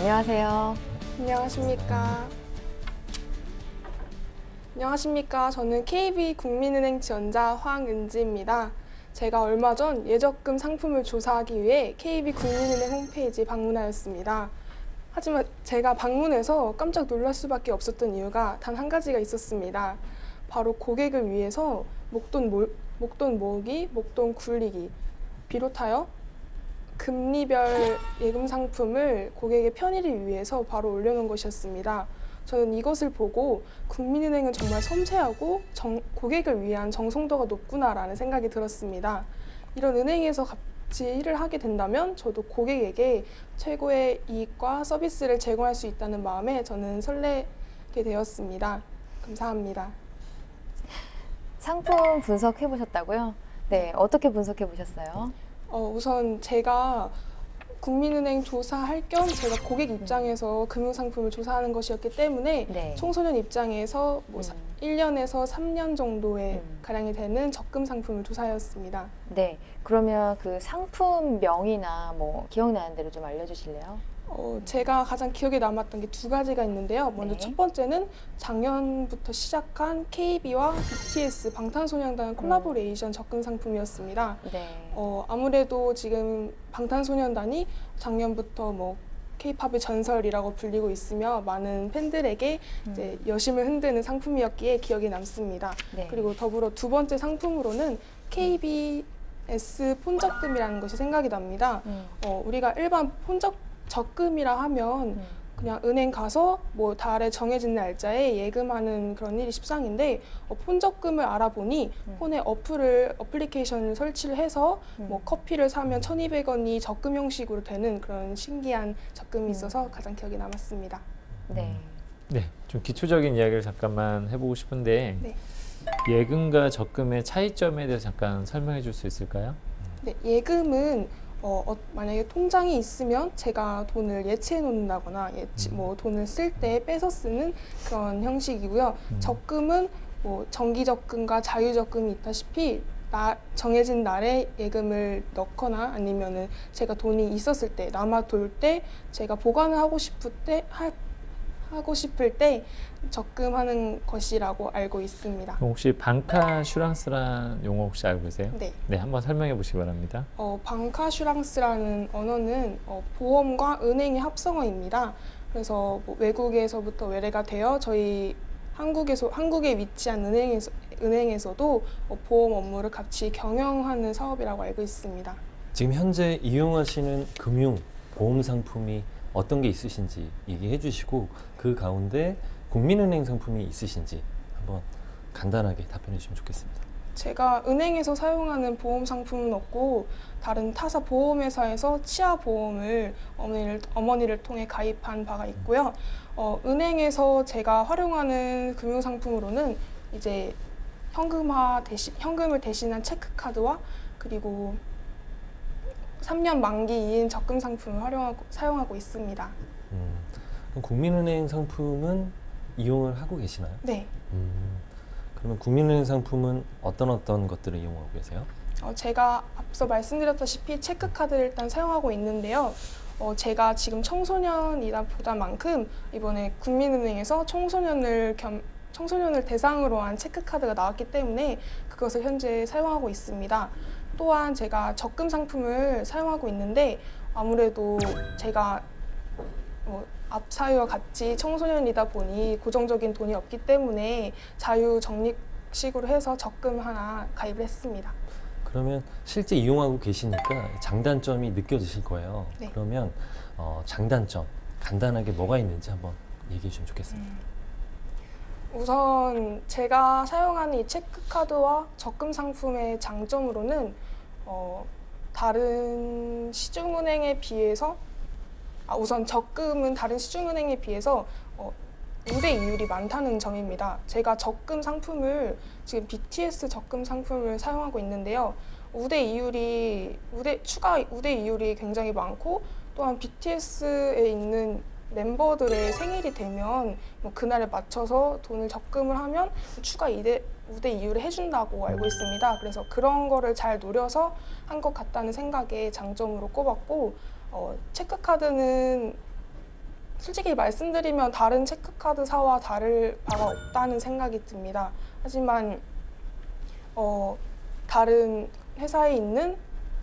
안녕하세요. 안녕하십니까. 저는 KB국민은행 지원자 황은지입니다. 제가 얼마 전 예적금 상품을 조사하기 위해 KB국민은행 홈페이지 방문하였습니다. 하지만 제가 방문해서 깜짝 놀랄 수밖에 없었던 이유가 단 한 가지가 있었습니다. 바로 고객을 위해서 목돈 모으기, 목돈 굴리기, 비롯하여 금리별 예금 상품을 고객의 편의를 위해서 바로 올려놓은 것이었습니다. 저는 이것을 보고 국민은행은 정말 섬세하고 고객을 위한 정성도가 높구나라는 생각이 들었습니다. 이런 은행에서 같이 일을 하게 된다면 저도 고객에게 최고의 이익과 서비스를 제공할 수 있다는 마음에 저는 설레게 되었습니다. 감사합니다. 상품 분석해 보셨다고요? 네, 어떻게 분석해 보셨어요? 우선 제가 국민은행 조사할 겸 제가 고객 입장에서 금융상품을 조사하는 것이었기 때문에 네. 청소년 입장에서 1년에서 3년 정도의 가량이 되는 적금 상품을 조사하였습니다. 네, 그러면 그 상품명이나 뭐 기억나는 대로 좀 알려주실래요? 제가 가장 기억에 남았던 게 두 가지가 있는데요. 먼저 네. 첫 번째는 작년부터 시작한 KB와 BTS 방탄소년단 콜라보레이션 적금 상품이었습니다. 네. 아무래도 지금 방탄소년단이 작년부터 뭐 K-팝의 전설이라고 불리고 있으며 많은 팬들에게 이제 여심을 흔드는 상품이었기에 기억에 남습니다. 네. 그리고 더불어 두 번째 상품으로는 KBS 폰적금이라는 것이 생각이 납니다. 우리가 일반 적금이라 하면 그냥 은행 가서 뭐 달에 정해진 날짜에 예금하는 그런 일이 십상인데 폰적금을 알아보니 폰에 어플리케이션을 설치를 해서 뭐 커피를 사면 1,200원이 적금 형식으로 되는 그런 신기한 적금이 있어서 가장 기억에 남았습니다. 네. 네, 좀 기초적인 이야기를 잠깐만 해보고 싶은데 네. 예금과 적금의 차이점에 대해서 잠깐 설명해 줄 수 있을까요? 네, 예금은 만약에 통장이 있으면 제가 돈을 예치해 놓는다거나 뭐 돈을 쓸 때 빼서 쓰는 그런 형식이고요. 적금은 뭐 정기적금과 자유적금이 있다시피 정해진 날에 예금을 넣거나 아니면은 제가 돈이 있었을 때 남아돌 때 제가 보관을 하고 싶을 때 적금하는 것이라고 알고 있습니다. 혹시 방카슈랑스라는 용어 혹시 알고 계세요? 네. 네, 한번 설명해 보시기 바랍니다. 방카슈랑스라는 언어는 보험과 은행의 합성어입니다. 그래서 뭐 외국에서부터 외래가 되어 저희 한국에 위치한 은행에서도 보험 업무를 같이 경영하는 사업이라고 알고 있습니다. 지금 현재 이용하시는 금융 보험 상품이 어떤 게 있으신지 얘기해 주시고 그 가운데 국민은행 상품이 있으신지 한번 간단하게 답변해 주시면 좋겠습니다. 제가 은행에서 사용하는 보험 상품은 없고 다른 타사 보험회사에서 치아 보험을 어머니를 통해 가입한 바가 있고요. 은행에서 제가 활용하는 금융 상품으로는 이제 현금을 대신한 체크카드와 그리고 3년 만기인 적금 상품을 사용하고 있습니다. 그럼 국민은행 상품은 이용을 하고 계시나요? 네. 그러면 국민은행 상품은 어떤 것들을 이용하고 계세요? 제가 앞서 말씀드렸다시피 체크카드를 일단 사용하고 있는데요. 제가 지금 청소년이다 보다만큼 이번에 국민은행에서 청소년을 대상으로 한 체크카드가 나왔기 때문에 그것을 현재 사용하고 있습니다. 또한 제가 적금 상품을 사용하고 있는데 아무래도 제가 앞 사유와 같이 청소년이다 보니 고정적인 돈이 없기 때문에 자유적립식으로 해서 적금 하나 가입을 했습니다. 그러면 실제 이용하고 계시니까 장단점이 느껴지실 거예요. 네. 그러면 장단점 간단하게 뭐가 있는지 한번 얘기해 주시면 좋겠습니다. 우선 제가 사용하는 이 체크카드와 적금 상품의 장점으로는 다른 시중은행에 비해서 우선 적금은 다른 시중은행에 비해서 우대 이율이 많다는 점입니다. 제가 적금 상품을 지금 BTS 적금 상품을 사용하고 있는데요. 추가 우대 이율이 굉장히 많고 또한 BTS에 있는 멤버들의 생일이 되면 뭐 그날에 맞춰서 돈을 적금을 하면 추가 우대 이율을 해준다고 알고 있습니다. 그래서 그런 거를 잘 노려서 한 것 같다는 생각에 장점으로 꼽았고 체크카드는 솔직히 말씀드리면 다른 체크카드사와 다를 바가 없다는 생각이 듭니다. 하지만 다른 회사에 있는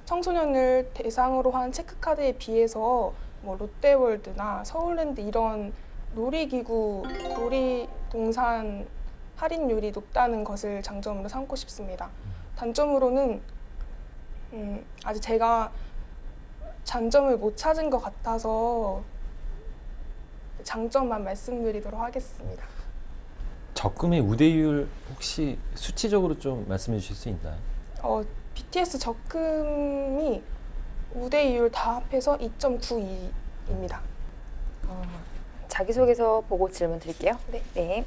청소년을 대상으로 한 체크카드에 비해서 뭐 롯데월드나 서울랜드 이런 놀이기구, 놀이동산 할인율이 높다는 것을 장점으로 삼고 싶습니다. 단점으로는 아직 제가 장점을 못 찾은 것 같아서 장점만 말씀드리도록 하겠습니다. 적금의 우대율 혹시 수치적으로 좀 말씀해 주실 수 있나요? BTS 적금이 우대이율 다 합해서 2.92입니다. 자기소개서 보고 질문 드릴게요. 네.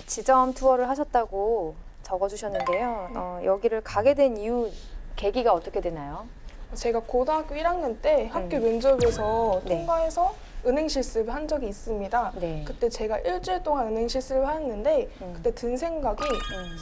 지점 투어를 하셨다고 적어주셨는데요. 여기를 가게 된 이유, 계기가 어떻게 되나요? 제가 고등학교 1학년 때 학교 면접에서 네. 통과해서 은행 실습을 한 적이 있습니다. 네. 그때 제가 일주일 동안 은행 실습을 했는데 그때 든 생각이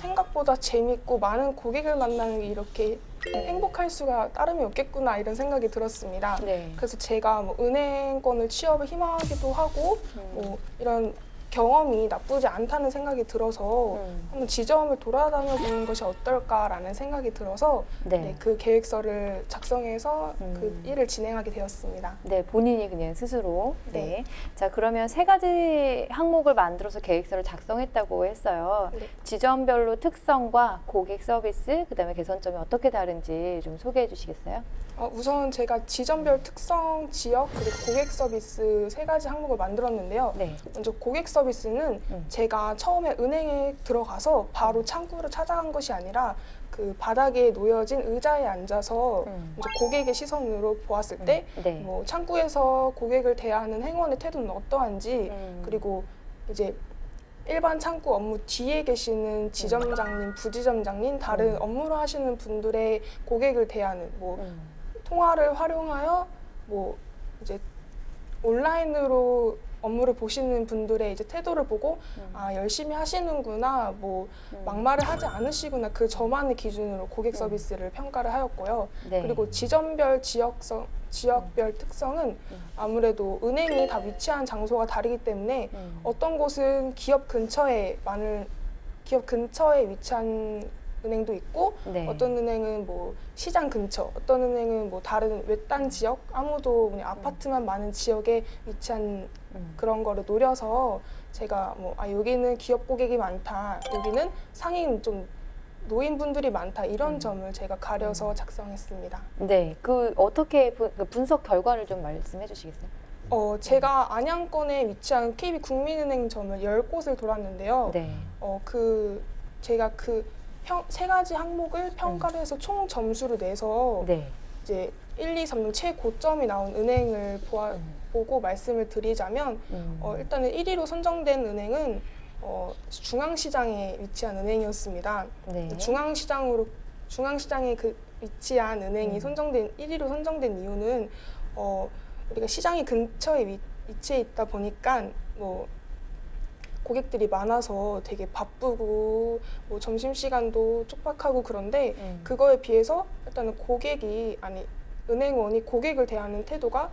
생각보다 재밌고 많은 고객을 만나는 게 이렇게 행복할 수가 따름이 없겠구나 이런 생각이 들었습니다. 네. 그래서 제가 뭐 은행권을 취업을 희망하기도 하고 뭐 이런 경험이 나쁘지 않다는 생각이 들어서 한번 지점을 돌아다녀 보는 것이 어떨까라는 생각이 들어서 네. 그 계획서를 작성해서 그 음. 일을 진행하게 되었습니다. 네, 본인이 그냥 스스로. 네. 네. 자, 그러면 세 가지 항목을 만들어서 계획서를 작성했다고 했어요. 네. 지점별로 특성과 고객 서비스, 그다음에 개선점이 어떻게 다른지 좀 소개해 주시겠어요? 우선 제가 지점별 특성, 지역, 그리고 고객 서비스 세 가지 항목을 만들었는데요. 네. 먼저 고객 서비스는 제가 처음에 은행에 들어가서 바로 창구를 찾아간 것이 아니라 그 바닥에 놓여진 의자에 앉아서 먼저 고객의 시선으로 보았을 때 네. 뭐 창구에서 고객을 대하는 행원의 태도는 어떠한지 그리고 이제 일반 창구 업무 뒤에 계시는 지점장님, 부지점장님, 다른 업무를 하시는 분들의 고객을 대하는 뭐 통화를 활용하여 뭐 이제 온라인으로 업무를 보시는 분들의 이제 태도를 보고 아 열심히 하시는구나 뭐 막말을 하지 않으시구나 그 저만의 기준으로 고객 서비스를 평가를 하였고요. 네. 그리고 지점별 지역별 특성은 아무래도 은행이 다 위치한 장소가 다르기 때문에 어떤 곳은 기업 근처에 위치한 은행도 있고 네. 어떤 은행은 뭐 시장 근처, 어떤 은행은 뭐 다른 외딴 지역, 아무도 그냥 아파트만 많은 지역에 위치한 그런 거를 노려서 제가 뭐 여기는 기업 고객이 많다, 여기는 상인 좀 노인분들이 많다 이런 점을 제가 가려서 작성했습니다. 네. 그 어떻게 그 분석 결과를 좀 말씀해 주시겠어요? 제가 안양권에 위치한 KB 국민은행점을 10곳을 돌았는데요. 네. 제가 세 가지 항목을 평가를 해서 총 점수를 내서 네. 이제 1, 2, 3등 최고점이 나온 은행을 보고 말씀을 드리자면 일단은 1위로 선정된 은행은 중앙시장에 위치한 은행이었습니다. 네. 중앙시장에 위치한 은행이 1위로 선정된 이유는 우리가 시장이 근처에 위치해 있다 보니까 뭐 고객들이 많아서 되게 바쁘고 뭐 점심시간도 촉박하고 그런데 그거에 비해서 일단은 은행원이 고객을 대하는 태도가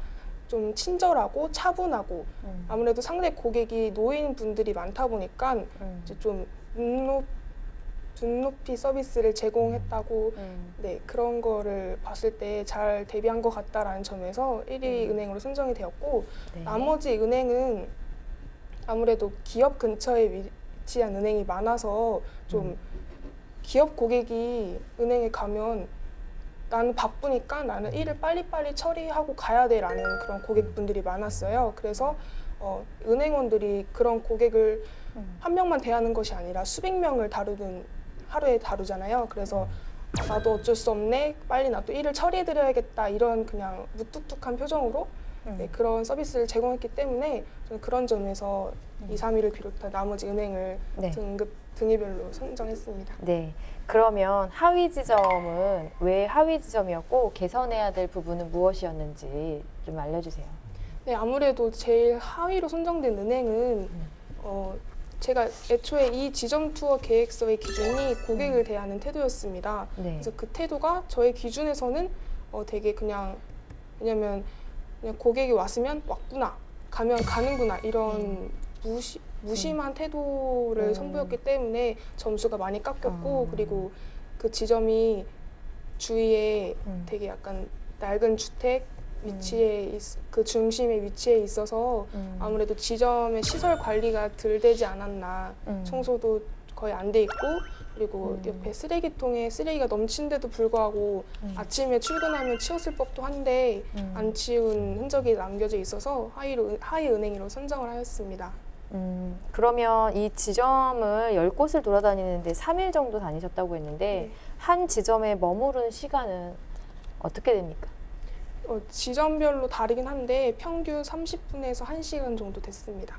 좀 친절하고 차분하고 아무래도 상대 고객이 노인분들이 많다 보니까 이제 좀 눈높이 서비스를 제공했다고 네, 그런 거를 봤을 때 잘 대비한 것 같다라는 점에서 1위 은행으로 선정이 되었고 네. 나머지 은행은 아무래도 기업 근처에 위치한 은행이 많아서 좀 기업 고객이 은행에 가면 나는 바쁘니까 나는 일을 빨리빨리 처리하고 가야 돼라는 그런 고객분들이 많았어요. 그래서 은행원들이 그런 고객을 한 명만 대하는 것이 아니라 수백 명을 하루에 다루잖아요. 그래서 나도 어쩔 수 없네, 빨리 나도 일을 처리해드려야겠다 이런 그냥 무뚝뚝한 표정으로 네, 그런 서비스를 제공했기 때문에 저는 그런 점에서 2, 3위를 비롯한 나머지 은행을 네. 등위별로 선정했습니다. 네. 그러면 하위 지점은 왜 하위 지점이었고 개선해야 될 부분은 무엇이었는지 좀 알려주세요. 네, 아무래도 제일 하위로 선정된 은행은 제가 애초에 이 지점 투어 계획서의 기준이 고객을 대하는 태도였습니다. 네. 그래서 그 태도가 저의 기준에서는 되게 왜냐면 그냥 고객이 왔으면 왔구나. 가면 가는구나 이런 무심한 태도를 선보였기 때문에 점수가 많이 깎였고 그리고 그 지점이 주위에 되게 약간 낡은 주택 위치에 그 중심에 위치해 있어서 아무래도 지점의 시설 관리가 덜 되지 않았나. 청소도 거의 안 돼 있고 그리고 옆에 쓰레기통에 쓰레기가 넘친데도 불구하고 아침에 출근하면 치웠을 법도 한데 안 치운 흔적이 남겨져 있어서 하위 은행으로 선정을 하였습니다. 그러면 이 지점을 10곳을 돌아다니는데 3일 정도 다니셨다고 했는데 네. 한 지점에 머무른 시간은 어떻게 됩니까? 지점별로 다르긴 한데 평균 30분에서 1시간 정도 됐습니다.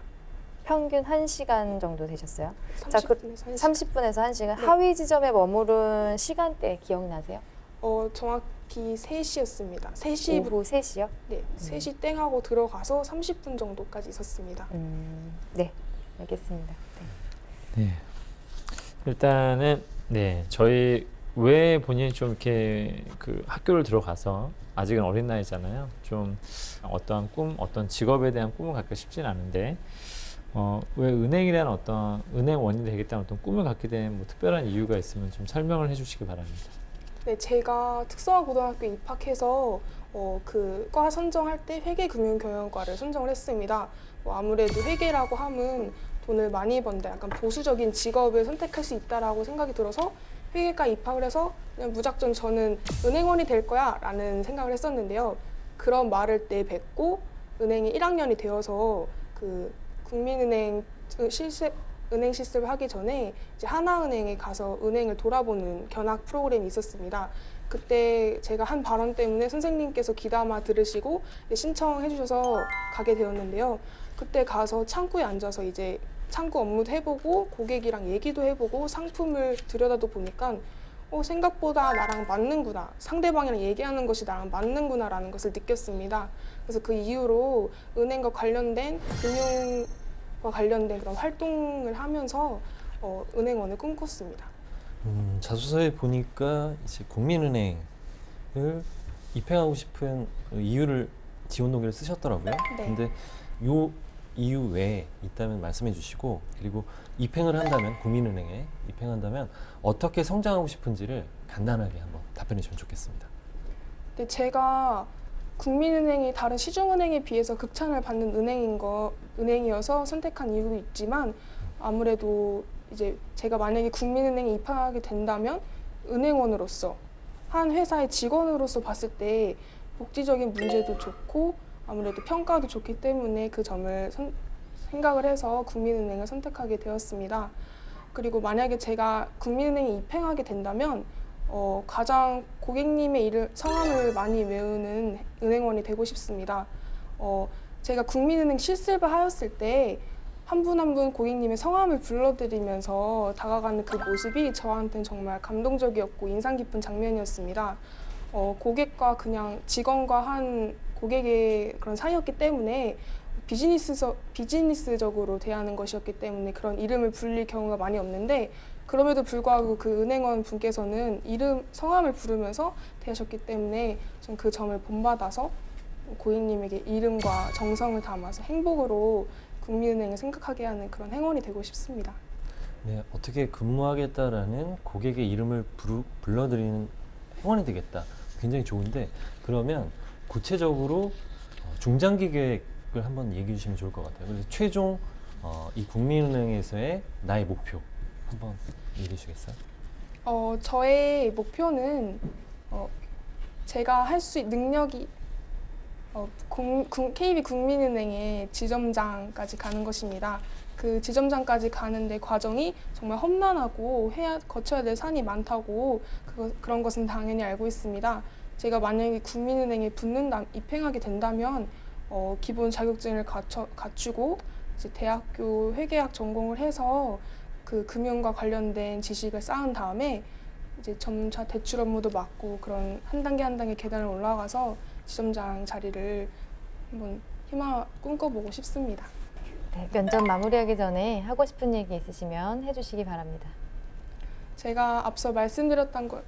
평균 1시간 정도 되셨어요? 30분에서 1시간. 30분에서 1시간. 네. 하위 지점에 머무른 시간대 기억나세요? 정확히 3시였습니다. 3시 오후 3시요? 네, 3시 땡 하고 들어가서 30분 정도까지 있었습니다. 네, 알겠습니다. 네. 일단은 네 저희 왜 본인이 좀 이렇게 그 학교를 들어가서 아직은 어린 나이잖아요. 좀 어떠한 꿈, 어떤 직업에 대한 꿈을 갖기가 쉽진 않은데 왜 은행이라는 어떤 은행원이 되겠다는 어떤 꿈을 갖게 된 뭐 특별한 이유가 있으면 좀 설명을 해주시기 바랍니다. 네, 제가 특성화고등학교에 입학해서 그 과 선정할 때 회계금융경영과를 선정을 했습니다. 아무래도 회계라고 하면 돈을 많이 번다, 약간 보수적인 직업을 선택할 수 있다라고 생각이 들어서 회계과 입학을 해서 그냥 무작정 저는 은행원이 될 거야 라는 생각을 했었는데요. 그런 말을 내뱉고 은행에 1학년이 되어서 그 국민은행 은행 실습을 하기 전에 이제 하나은행에 가서 은행을 돌아보는 견학 프로그램이 있었습니다. 그때 제가 한 발언 때문에 선생님께서 귀담아 들으시고 신청해 주셔서 가게 되었는데요. 그때 가서 창구에 앉아서 이제 창구 업무도 해보고 고객이랑 얘기도 해보고 상품을 들여다도 보니까 생각보다 나랑 맞는구나, 상대방이랑 얘기하는 것이 나랑 맞는구나 라는 것을 느꼈습니다. 그래서 그 이후로 은행과 관련된 금융과 관련된 그런 활동을 하면서 은행원을 꿈꿨습니다. 자소서에 보니까 이제 국민은행을 입행하고 싶은 이유를 지원 동기를 쓰셨더라고요. 네. 근데 요 이유 외에 있다면 말씀해 주시고, 그리고 입행을 한다면, 국민은행에 입행한다면 어떻게 성장하고 싶은지를 간단하게 한번 답변해 주시면 좋겠습니다. 근데 제가 국민은행이 다른 시중은행에 비해서 극찬을 받는 은행이어서 선택한 이유도 있지만 아무래도 이제 제가 만약에 국민은행에 입학하게 된다면 은행원으로서 한 회사의 직원으로서 봤을 때 복지적인 문제도 좋고 아무래도 평가도 좋기 때문에 그 점을 생각을 해서 국민은행을 선택하게 되었습니다. 그리고 만약에 제가 국민은행에 입행하게 된다면 가장 고객님의 성함을 많이 외우는 은행원이 되고 싶습니다. 제가 국민은행 실습을 하였을 때 한 분 한 분 고객님의 성함을 불러드리면서 다가가는 그 모습이 저한테는 정말 감동적이었고 인상 깊은 장면이었습니다. 고객과 그냥 직원과 한 고객의 그런 사이였기 때문에 비즈니스적으로 대하는 것이었기 때문에 그런 이름을 불릴 경우가 많이 없는데 그럼에도 불구하고 그 은행원 분께서는 성함을 부르면서 대하셨기 때문에 전 그 점을 본받아서 고객님에게 이름과 정성을 담아서 행복으로 국민은행을 생각하게 하는 그런 행원이 되고 싶습니다. 네, 어떻게 근무하겠다라는 고객의 이름을 불러드리는 행원이 되겠다. 굉장히 좋은데, 그러면 구체적으로 중장기 계획을 한번 얘기해 주시면 좋을 것 같아요. 그래서 최종 이 국민은행에서의 나의 목표 한번 얘기해 주시겠어요? 저의 목표는 제가 할 수 있는 능력이 KB 국민은행의 지점장까지 가는 것입니다. 그 지점장까지 가는데 과정이 정말 험난하고 거쳐야 될 산이 많다고 그런 것은 당연히 알고 있습니다. 제가 만약에 국민은행에 입행하게 된다면 기본 자격증을 갖추고 이제 대학교 회계학 전공을 해서 그 금융과 관련된 지식을 쌓은 다음에 이제 점차 대출 업무도 맡고 그런 한 단계 한 단계 계단을 올라가서 지점장 자리를 한번 꿈꿔보고 싶습니다. 네, 면접 마무리하기 전에 하고 싶은 얘기 있으시면 해주시기 바랍니다. 제가 앞서 말씀드렸던 것과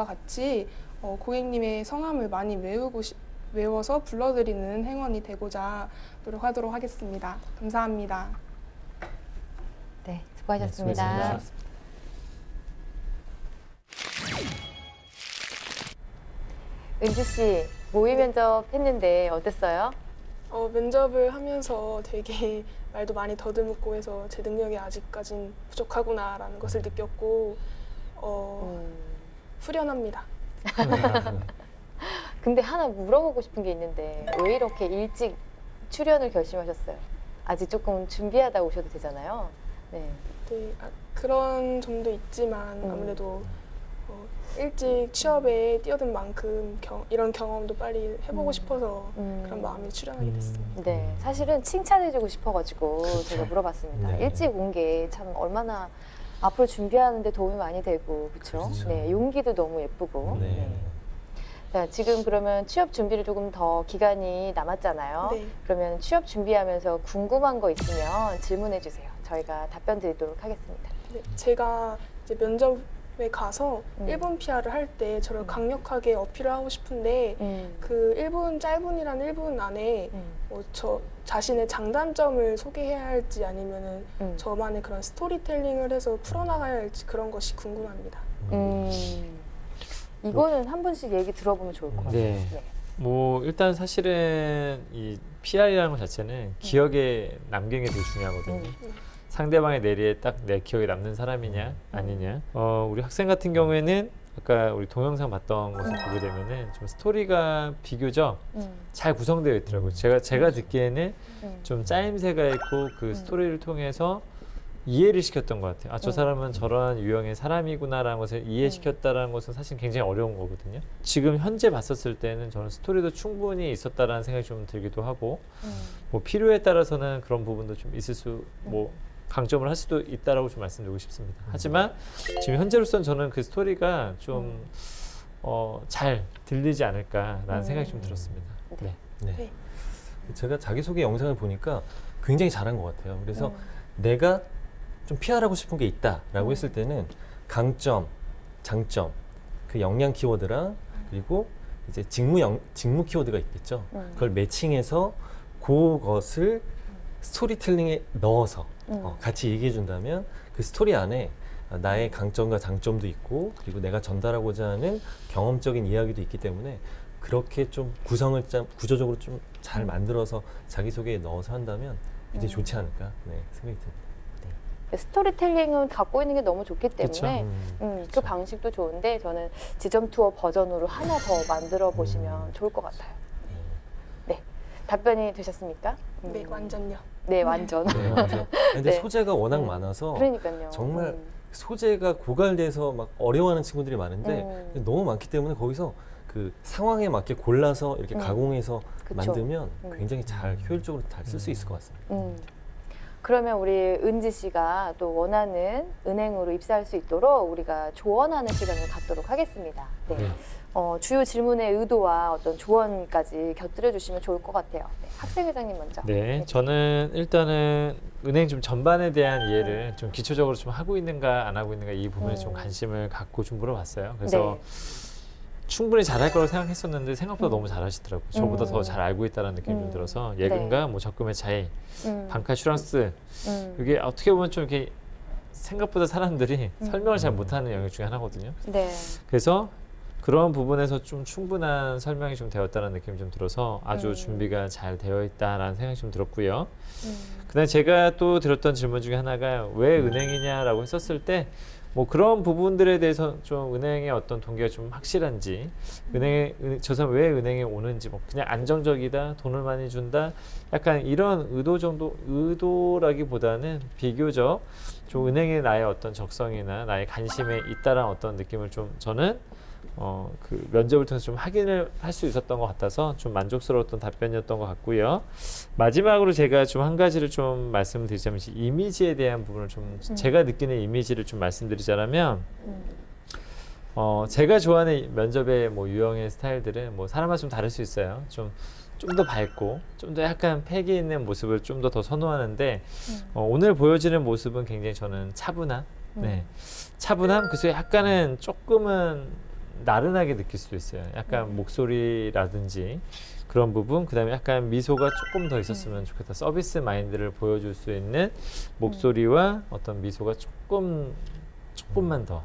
같이 고객님의 성함을 많이 외워서 불러드리는 행원이 되고자 노력하도록 하겠습니다. 감사합니다. 네, 수고하셨습니다. 네, 은지 씨, 모의 면접 했는데 어땠어요? 면접을 하면서 되게 말도 많이 더듬고 해서 제 능력이 아직까진 부족하구나라는 것을 느꼈고 후련합니다. 근데 하나 물어보고 싶은 게 있는데 왜 이렇게 일찍 출연을 결심하셨어요? 아직 조금 준비하다 오셔도 되잖아요. 네. 네, 그런 점도 있지만 아무래도 일찍 취업에 뛰어든 만큼 이런 경험도 빨리 해보고 싶어서 그런 마음이 출연하게 됐습니다. 네, 사실은 칭찬해주고 싶어가지고 제가 물어봤습니다. 네. 일찍 온 게 참 얼마나 앞으로 준비하는데 도움이 많이 되고, 그렇죠? 그렇죠. 네, 용기도 너무 예쁘고. 네. 네. 자, 지금 그러면 취업 준비를 조금 더 기간이 남았잖아요. 네. 그러면 취업 준비하면서 궁금한 거 있으면 질문해 주세요. 저희가 답변 드리도록 하겠습니다. 네, 제가 이제 면접에 가서 일본 PR을 할 때 저를 강력하게 어필을 하고 싶은데 그 1분 짧은이란 1분 안에 저 자신의 장단점을 소개해야 할지 아니면은 저만의 그런 스토리텔링을 해서 풀어나가야 할지 그런 것이 궁금합니다. 이거는 한 분씩 얘기 들어보면 좋을 것 같아요. 네. 뭐 일단 사실은 이 PR이라는 것 자체는 기억에 남기는 게 되게 중요하거든요. 상대방의 뇌리에 딱 내 기억에 남는 사람이냐 아니냐. 우리 학생 같은 경우에는 아까 우리 동영상 봤던 것을 보게 되면은 좀 스토리가 비교적 잘 구성되어 있더라고요. 제가 듣기에는 좀 짜임새가 있고 그 스토리를 통해서 이해를 시켰던 것 같아요. 아, 저 사람은 저러한 유형의 사람이구나라는 것을 이해시켰다라는 것은 사실 굉장히 어려운 거거든요. 지금 현재 봤었을 때는 저는 스토리도 충분히 있었다라는 생각이 좀 들기도 하고 뭐 필요에 따라서는 그런 부분도 좀 있을 수 뭐 강점을 할 수도 있다라고 좀 말씀드리고 싶습니다. 하지만 지금 현재로서는 저는 그 스토리가 좀 잘 들리지 않을까라는 생각이 좀 들었습니다. 네. 네. 네. 제가 자기소개 영상을 보니까 굉장히 잘한 것 같아요. 그래서 내가 좀 PR하고 싶은 게 있다라고 했을 때는 강점, 장점, 그 역량 키워드랑 그리고 이제 직무 키워드가 있겠죠. 그걸 매칭해서 그것을 스토리텔링에 넣어서 같이 얘기해 준다면 그 스토리 안에 나의 강점과 장점도 있고 그리고 내가 전달하고자 하는 경험적인 이야기도 있기 때문에 그렇게 좀 구성을 구조적으로 좀 잘 만들어서 자기소개에 넣어서 한다면 굉장히 좋지 않을까 생각이 듭니다. 스토리텔링은 갖고 있는 게 너무 좋기 때문에 그 그쵸. 방식도 좋은데 저는 지점 투어 버전으로 하나 더 만들어 보시면 좋을 것 같아요. 네, 답변이 되셨습니까? 네, 완전요. 네, 완전. 네, 맞아요. 근데 네. 소재가 워낙 많아서 그러니까요. 정말 소재가 고갈돼서 막 어려워하는 친구들이 많은데 너무 많기 때문에 거기서 그 상황에 맞게 골라서 이렇게 가공해서 그쵸. 만들면 굉장히 잘 효율적으로 잘 쓸 수 있을 것 같습니다. 그러면 우리 은지 씨가 또 원하는 은행으로 입사할 수 있도록 우리가 조언하는 시간을 갖도록 하겠습니다. 네. 네. 주요 질문의 의도와 어떤 조언까지 곁들여 주시면 좋을 것 같아요. 네. 학생회장님 먼저. 네, 저는 일단은 은행 좀 전반에 대한 이해를 좀 기초적으로 좀 하고 있는가 안 하고 있는가 이 부분에 좀 관심을 갖고 좀 물어봤어요. 그래서 충분히 잘할 거라고 생각했었는데 생각보다 너무 잘하시더라고요. 저보다 더 잘 알고 있다는 느낌이 좀 들어서 예금과 뭐 적금의 차이, 방카 슈랑스 이게 어떻게 보면 좀 이렇게 생각보다 사람들이 설명을 잘 못하는 영역 중에 하나거든요. 네. 그래서 그런 부분에서 좀 충분한 설명이 좀 되었다는 느낌이 좀 들어서 아주 준비가 잘 되어 있다라는 생각이 좀 들었고요. 그다음에 제가 또 들었던 질문 중에 하나가 왜 은행이냐라고 했었을 때 뭐 그런 부분들에 대해서 좀 은행의 어떤 동기가 좀 확실한지 저 사람 왜 은행에 오는지 뭐 그냥 안정적이다 돈을 많이 준다 약간 이런 의도라기보다는 비교적 좀 은행에 나의 어떤 적성이나 나의 관심에 있다라는 어떤 느낌을 좀 저는 그 면접을 통해서 좀 확인을 할 수 있었던 것 같아서 좀 만족스러웠던 답변이었던 것 같고요. 마지막으로 제가 좀 한 가지를 좀 말씀드리자면 이미지에 대한 부분을 좀 제가 느끼는 이미지를 좀 말씀드리자면 제가 좋아하는 면접의 뭐 유형의 스타일들은 뭐 사람마다 좀 다를 수 있어요. 좀 더 밝고 좀 더 약간 패기 있는 모습을 좀 더 선호하는데 오늘 보여지는 모습은 굉장히 저는 차분한 차분함 그 속에 약간은 조금은 나른하게 느낄 수도 있어요. 약간 목소리라든지 그런 부분, 그다음에 약간 미소가 조금 더 있었으면 좋겠다. 서비스 마인드를 보여줄 수 있는 목소리와 어떤 미소가 조금만 더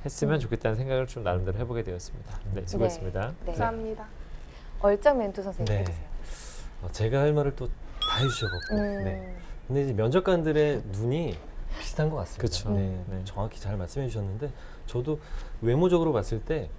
했으면 좋겠다는 생각을 좀 나름대로 해보게 되었습니다. 네, 수고했습니다. 네. 감사합니다. 얼짱 멘토 선생님 네. 해주세요. 제가 할 말을 또 다 해주셔갖고. 네. 근데 이제 면접관들의 눈이 비슷한 것 같습니다. 그쵸. 네, 네. 정확히 잘 말씀해 주셨는데 저도 외모적으로 봤을 때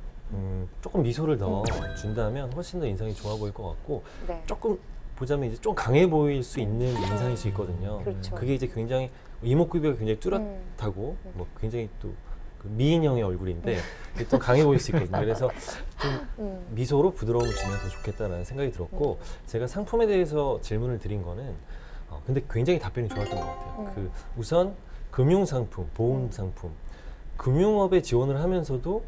조금 미소를 더 준다면 훨씬 더 인상이 좋아 보일 것 같고 네. 조금 보자면 이제 좀 강해 보일 수 있는 인상일 수 있거든요. 그렇죠. 그게 이제 굉장히 이목구비가 굉장히 뚜렷하고 뭐 굉장히 또 그 미인형의 얼굴인데 그게 또 강해 보일 수 있거든요. 그래서 좀 미소로 부드러움을 주면 더 좋겠다라는 생각이 들었고 제가 상품에 대해서 질문을 드린 거는 근데 굉장히 답변이 좋았던 것 같아요. 그 우선 금융상품, 보험상품, 금융업에 지원을 하면서도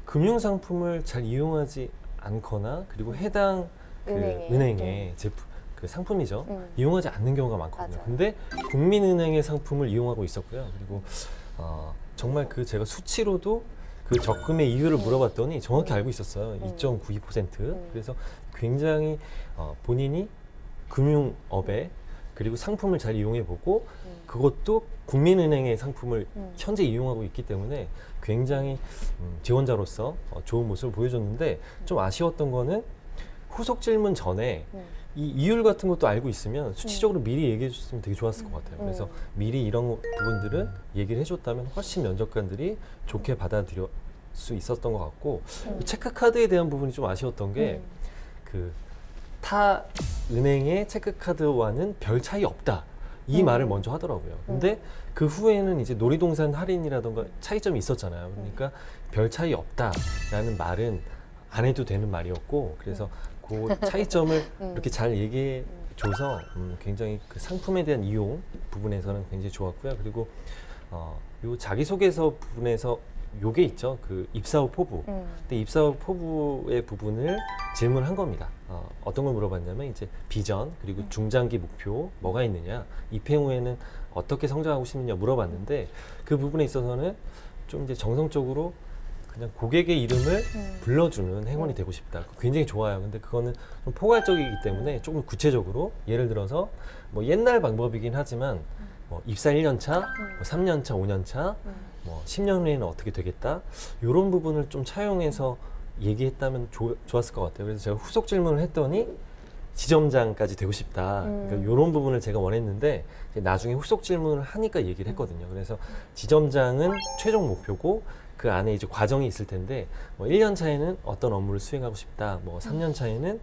금융상품을 잘 이용하지 않거나 그리고 해당 그 은행의 제품, 그 상품이죠. 이용하지 않는 경우가 많거든요. 맞아요. 근데 국민은행의 상품을 이용하고 있었고요. 그리고 정말 그 제가 수치로도 그 적금의 이유를 물어봤더니 정확히 알고 있었어요. 2.92%. 그래서 굉장히 본인이 금융업에 그리고 상품을 잘 이용해보고 그것도 국민은행의 상품을 현재 이용하고 있기 때문에 굉장히 지원자로서 좋은 모습을 보여줬는데 좀 아쉬웠던 거는 후속 질문 전에 이 이율 같은 것도 알고 있으면 수치적으로 미리 얘기해 줬으면 되게 좋았을 것 같아요. 그래서 미리 이런 부분들은 얘기를 해줬다면 훨씬 면접관들이 좋게 받아들일 수 있었던 것 같고 체크카드에 대한 부분이 좀 아쉬웠던 게 그 타 은행의 체크카드와는 별 차이 없다. 이 말을 먼저 하더라고요. 근데 그 후에는 이제 놀이동산 할인이라던가 차이점이 있었잖아요. 그러니까 별 차이 없다라는 말은 안 해도 되는 말이었고 그래서 그 차이점을 이렇게 잘 얘기해 줘서 굉장히 그 상품에 대한 이용 부분에서는 굉장히 좋았고요. 그리고 요 자기소개서 부분에서 요게 있죠. 그 입사 후 포부. 근데 입사 후 포부의 부분을 질문한 겁니다. 어떤 걸 물어봤냐면 이제 비전 그리고 중장기 목표 뭐가 있느냐, 입회 후에는 어떻게 성장하고 싶느냐 물어봤는데 그 부분에 있어서는 좀 이제 정성적으로 그냥 고객의 이름을 불러주는 행원이 되고 싶다. 굉장히 좋아요. 근데 그거는 좀 포괄적이기 때문에 조금 구체적으로 예를 들어서 뭐 옛날 방법이긴 하지만 뭐 입사 1년 차, 뭐 3년 차, 5년 차, 뭐 10년 후에는 어떻게 되겠다. 이런 부분을 좀 차용해서 얘기했다면 좋았을 것 같아요. 그래서 제가 후속 질문을 했더니 지점장까지 되고 싶다. 그러니까 이런 부분을 제가 원했는데 나중에 후속 질문을 하니까 얘기를 했거든요. 그래서 지점장은 최종 목표고 그 안에 이제 과정이 있을 텐데 뭐 1년 차에는 어떤 업무를 수행하고 싶다. 뭐 3년 차에는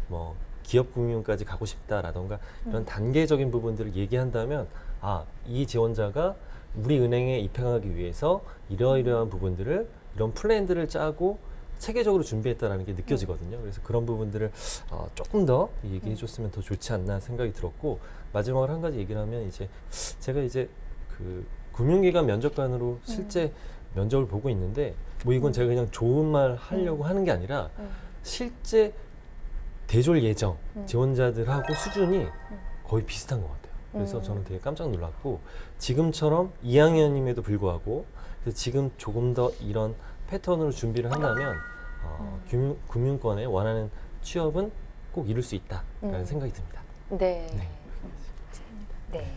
뭐 기업 금융까지 가고 싶다라던가 이런 단계적인 부분들을 얘기한다면 이 지원자가 우리 은행에 입행하기 위해서 이러이러한 부분들을 이런 플랜들을 짜고 체계적으로 준비했다라는 게 느껴지거든요. 그래서 그런 부분들을 조금 더 얘기해 줬으면 더 좋지 않나 생각이 들었고 마지막으로 한 가지 얘기를 하면 이제 제가 이제 그 금융기관 면접관으로 실제 면접을 보고 있는데 뭐 이건 제가 그냥 좋은 말 하려고 하는 게 아니라 실제 대졸 예정 지원자들하고 수준이 거의 비슷한 것 같아요. 그래서 저는 되게 깜짝 놀랐고 지금처럼 2학년임에도 불구하고 그래서 지금 조금 더 이런 패턴으로 준비를 한다면 금융권에 원하는 취업은 꼭 이룰 수 있다라는 생각이 듭니다. 네. 네. 네.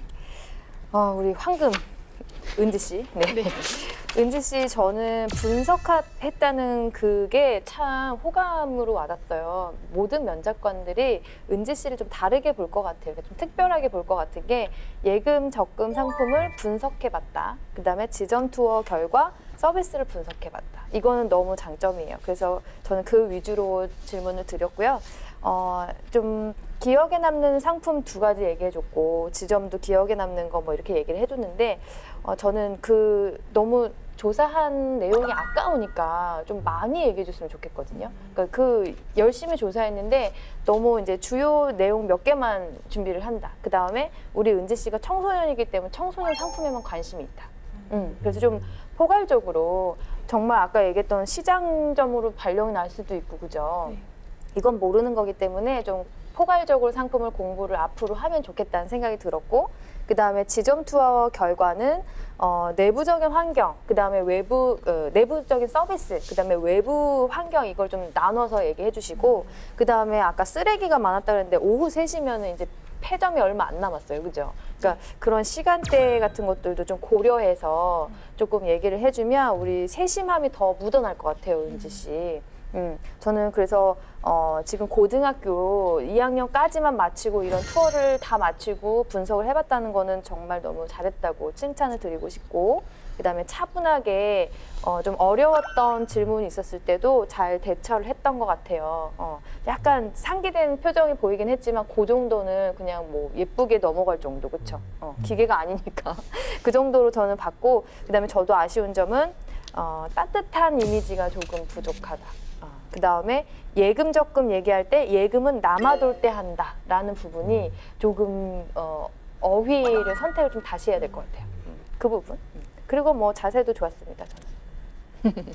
우리 황금 은지 씨. 네. 은지 씨, 저는 분석했다는 그게 참 호감으로 와닿았어요. 모든 면접관들이 은지 씨를 좀 다르게 볼 것 같아요. 좀 특별하게 볼 것 같은 게 예금, 적금 상품을 분석해봤다. 그 다음에 지점 투어 결과 서비스를 분석해봤다. 이거는 너무 장점이에요. 그래서 저는 그 위주로 질문을 드렸고요. 좀 기억에 남는 상품 2가지 얘기해줬고 지점도 기억에 남는 거 뭐 이렇게 얘기를 해줬는데 저는 그 너무 조사한 내용이 아까우니까 좀 많이 얘기해줬으면 좋겠거든요. 그러니까 그 열심히 조사했는데 너무 이제 주요 내용 몇 개만 준비를 한다. 그 다음에 우리 은지 씨가 청소년이기 때문에 청소년 상품에만 관심이 있다. 그래서 좀 포괄적으로 정말 아까 얘기했던 시장점으로 발령이 날 수도 있고 그죠? 네. 이건 모르는 거기 때문에 좀 포괄적으로 상품을 공부를 앞으로 하면 좋겠다는 생각이 들었고 그다음에 지점 투어 결과는 내부적인 환경, 그다음에 내부적인 서비스, 그다음에 외부 환경 이걸 좀 나눠서 얘기해 주시고, 그다음에 아까 쓰레기가 많았다 그랬는데 오후 3시면은 이제 폐점이 얼마 안 남았어요. 그죠? 그러니까 그런 시간대 같은 것들도 좀 고려해서 조금 얘기를 해주면 우리 세심함이 더 묻어날 것 같아요, 은지 씨. 저는 그래서 지금 고등학교 2학년까지만 마치고 이런 투어를 다 마치고 분석을 해봤다는 거는 정말 너무 잘했다고 칭찬을 드리고 싶고, 그다음에 차분하게 좀 어려웠던 질문이 있었을 때도 잘 대처를 했던 것 같아요. 약간 상기된 표정이 보이긴 했지만 그 정도는 그냥 뭐 예쁘게 넘어갈 정도, 그렇죠? 기계가 아니니까 그 정도로 저는 봤고, 그다음에 저도 아쉬운 점은 따뜻한 이미지가 조금 부족하다. 그 다음에 예금 적금 얘기할 때 예금은 남아돌 때 한다라는 부분이 조금 어휘를 선택을 좀 다시 해야 될 것 같아요. 그 부분. 그리고 뭐 자세도 좋았습니다, 저는.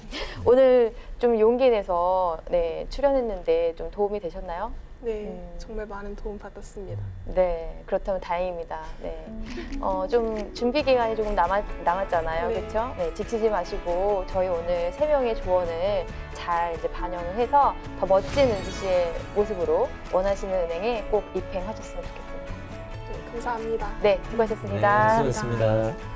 오늘 좀 용기 내서 네, 출연했는데 좀 도움이 되셨나요? 네, 정말 많은 도움 받았습니다. 네, 그렇다면 다행입니다. 네, 좀 준비 기간이 조금 남았잖아요, 네. 그렇죠? 네, 지치지 마시고 저희 오늘 3명의 조언을 잘 이제 반영을 해서 더 멋진 은지 씨의 모습으로 원하시는 은행에 꼭 입행하셨으면 좋겠습니다. 네, 감사합니다. 네, 수고하셨습니다. 네, 수고하셨습니다.